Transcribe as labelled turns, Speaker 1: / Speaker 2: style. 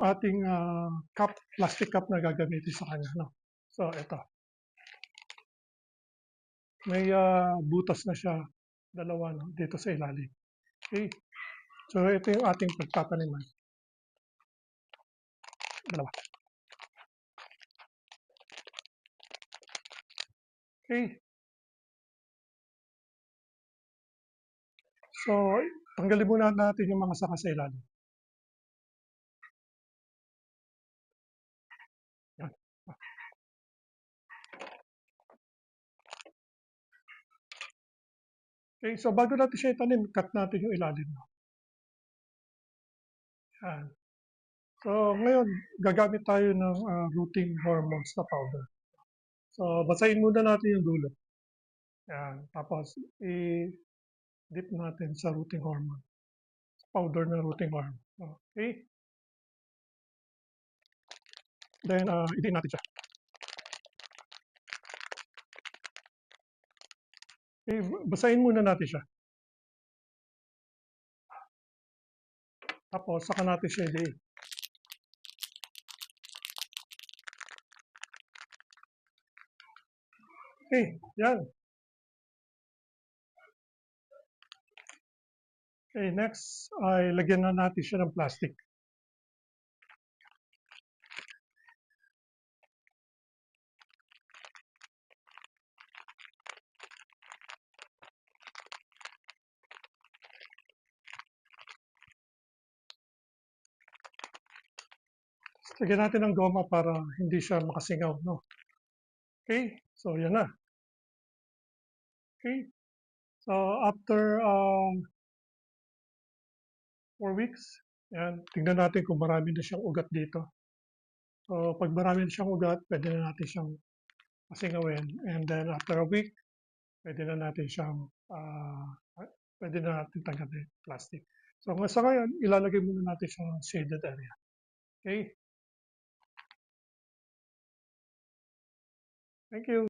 Speaker 1: ating cup, plastic cup na gagamitin sa kanya. No? So, ito. May butas na siya, dalawa no, dito sa ilalim. Okay. So, ito yung ating pagtataniman. Dalawa. Okay. So, tanggalin muna natin yung mga saka sa ilalim. Yan. Okay, so bago natin siya itanim, cut natin yung ilalim. Yan. So, ngayon, gagamit tayo ng rooting hormones na powder. So, basahin muna natin yung dulo. Yan. Tapos, i-dip natin sa rooting hormone. Powder ng rooting hormone. Okay? Then, i-din natin siya. Okay, basahin muna natin siya. Tapos, saka natin siya i-din. Okay, yan. Okay, next ay lagyan na natin siya ng plastic. Lagyan natin ng goma para hindi siya makasingaw. No? Okay, so yan na. Okay, so after 4 weeks, yan, tingnan natin kung marami na siyang ugat dito. So pag marami na siyang ugat, pwede na natin siyang pasingawin. And then after a week, pwede na natin siyang, pwede na natin tanggalin plastic. So sa ngayon, ilalagay muna natin sa shaded area. Okay? Thank you.